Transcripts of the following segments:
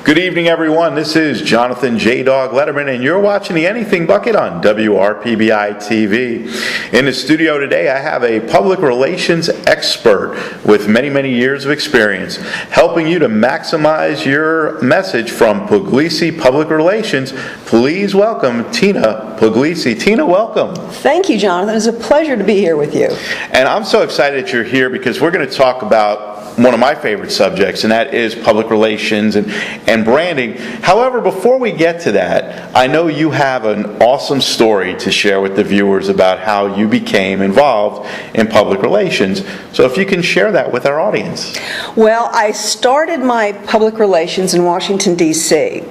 Good evening, everyone. This is Jonathan J. Dog Letterman, and you're watching the Anything Bucket on WRPBI TV. In the studio today, I have a public relations expert with many, many years of experience, helping you to maximize your message from Puglisi Public Relations. Please welcome Tina Puglisi. Tina, welcome. Thank you, Jonathan. It's a pleasure to be here with you. And I'm so excited that you're here because we're going to talk about one of my favorite subjects, and that is public relations and branding. However, before we get to that, I know you have an awesome story to share with the viewers about how you became involved in public relations. So if you can share that with our audience. Well, I started my public relations in Washington, D.C.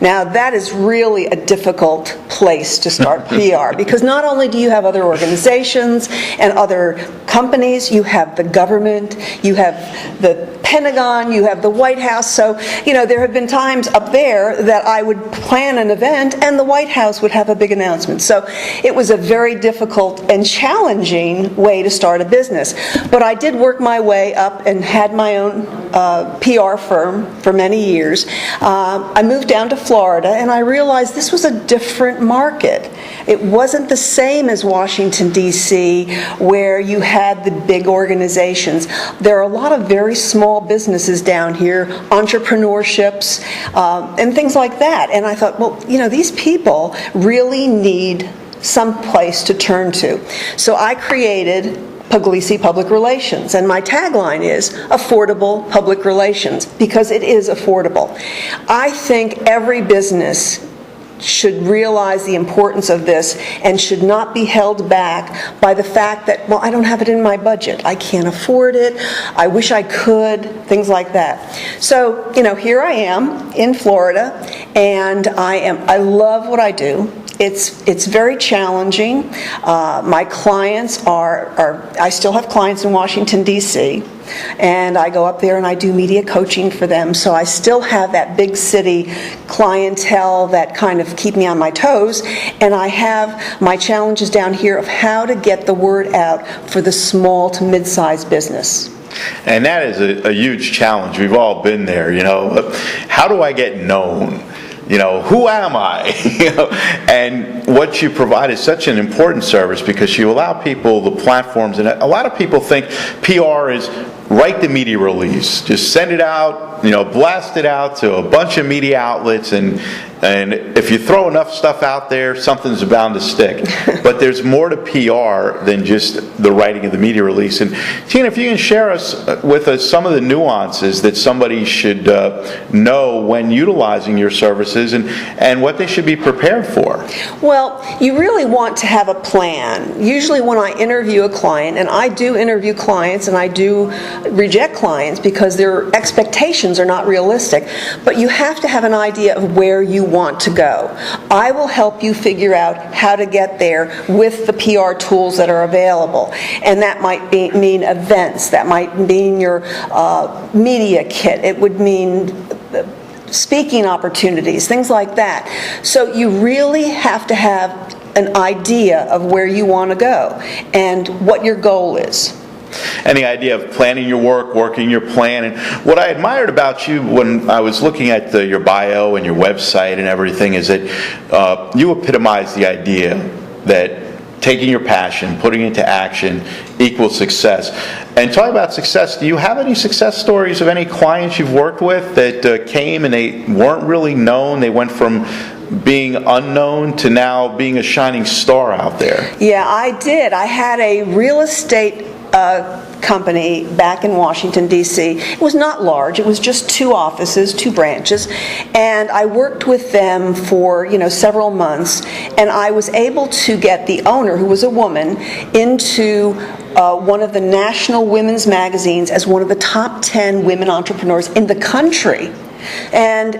Now, that is really a difficult place to start PR because not only do you have other organizations and other companies, you have the government, you have the Pentagon, you have the White House. So, there have been times up there that I would plan an event and the White House would have a big announcement. So it was a very difficult and challenging way to start a business. But I did work my way up and had my own PR firm for many years. I moved down to Florida and I realized this was a different market. It wasn't the same as Washington, D.C., where you had the big organizations. There are a lot of very small businesses down here, entrepreneurships, and things like that. And I thought, well, these people really need some place to turn to. So I created Puglisi Public Relations, and my tagline is affordable public relations, because it is affordable. I think every business should realize the importance of this and should not be held back by the fact that, well, I don't have it in my budget. I can't afford it. I wish I could, things like that. So, here I am in Florida, and I love what I do. It's very challenging. My clients I still have clients in Washington, D.C., and I go up there and I do media coaching for them. So I still have that big city clientele that kind of keep me on my toes. And I have my challenges down here of how to get the word out for the small to mid-sized business. And that is a huge challenge. We've all been there, How do I get known? Who am I? And what you provide is such an important service because you allow people the platforms. And a lot of people think PR is write the media release. Just send it out, blast it out to a bunch of media outlets. And if you throw enough stuff out there, something's bound to stick. But there's more to PR than just the writing of the media release. And Tina, if you can share with us some of the nuances that somebody should know when utilizing your services and what they should be prepared for. Well, you really want to have a plan. Usually when I interview a client, and I do interview clients and I do reject clients because their expectations are not realistic, but you have to have an idea of where you want to go. I will help you figure out how to get there with the PR tools that are available. And that might mean events, that might mean your media kit, it would mean speaking opportunities, things like that. So you really have to have an idea of where you want to go and what your goal is. And the idea of planning your work, working your plan. And what I admired about you when I was looking at your bio and your website and everything is that you epitomize the idea that taking your passion, putting it into action equals success. And talking about success, do you have any success stories of any clients you've worked with that came and they weren't really known? They went from being unknown to now being a shining star out there. Yeah, I did. I had a real estate company back in Washington, D.C. It was not large. It was just 2 offices, 2 branches. And I worked with them for, several months. And I was able to get the owner, who was a woman, into one of the national women's magazines as one of the top 10 women entrepreneurs in the country. And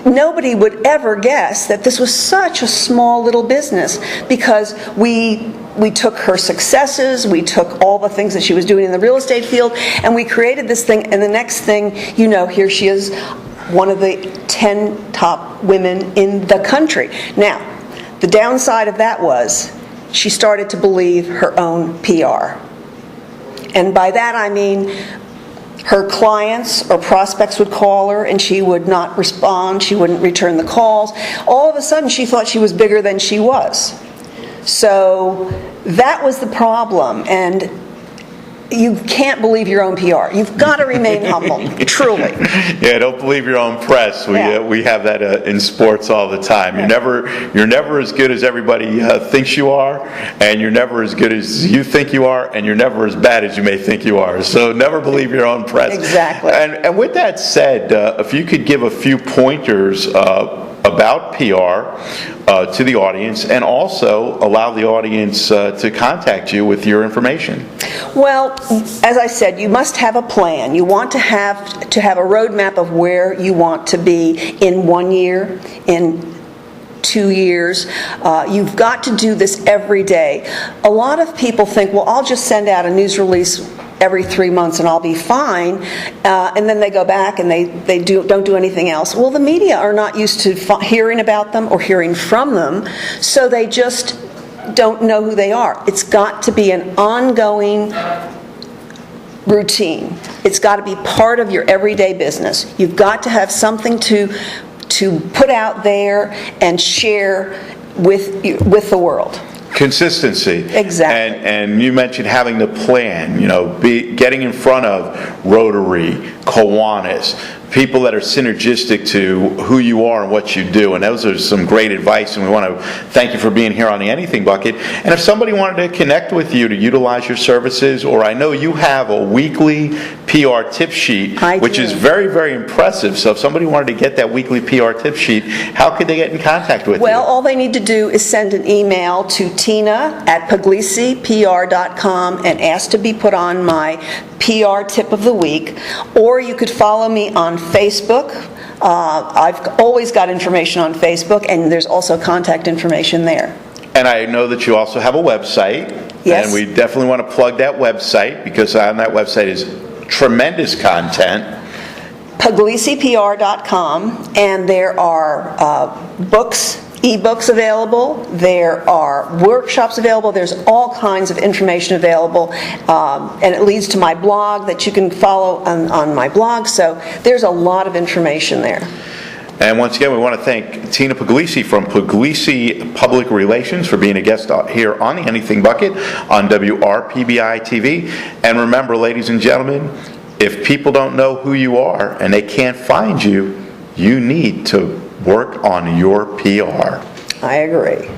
nobody would ever guess that this was such a small little business because we took her successes, we took all the things that she was doing in the real estate field, and we created this thing, and the next thing here she is, one of the 10 top women in the country. Now, the downside of that was she started to believe her own PR. And by that I mean Her clients or prospects would call her, and she would not respond, she wouldn't return the calls. All of a sudden, she thought she was bigger than she was. So that was the problem, and you can't believe your own PR. You've got to remain humble, truly. Yeah, don't believe your own press. We have that in sports all the time. You're never as good as everybody thinks you are, and you're never as good as you think you are, and you're never as bad as you may think you are. So never believe your own press. Exactly. And with that said, if you could give a few pointers about PR to the audience, and also allow the audience to contact you with your information. Well, as I said, you must have a plan. You want to have a roadmap of where you want to be in 1 year, in 2 years. You've got to do this every day. A lot of people think, well, I'll just send out a news release every 3 months and I'll be fine, and then they go back and they don't do anything else. Well, the media are not used to hearing about them or hearing from them, so they just don't know who they are. It's got to be an ongoing routine. It's got to be part of your everyday business. You've got to have something to put out there and share with the world. Consistency. Exactly. And you mentioned having the plan, getting in front of Rotary, Kiwanis, people that are synergistic to who you are and what you do. And those are some great advice, and we want to thank you for being here on the Anything Bucket. And if somebody wanted to connect with you to utilize your services, or I know you have a weekly PR tip sheet, which is very, very impressive. So if somebody wanted to get that weekly PR tip sheet, how could they get in contact with you? Well, all they need to do is send an email to tina@puglisi.pr.com and ask to be put on my PR tip of the week. Or you could follow me on Facebook. I've always got information on Facebook, and there's also contact information there. And I know that you also have a website. Yes. And we definitely want to plug that website, because on that website is tremendous content. PuglisiPR.com, and there are e-books available, there are workshops available, there's all kinds of information available, and it leads to my blog that you can follow on my blog, so there's a lot of information there. And once again, we want to thank Tina Puglisi from Puglisi Public Relations for being a guest here on the Anything Bucket on WRPBI TV. And remember, ladies and gentlemen, if people don't know who you are and they can't find you, you need to work on your PR. I agree.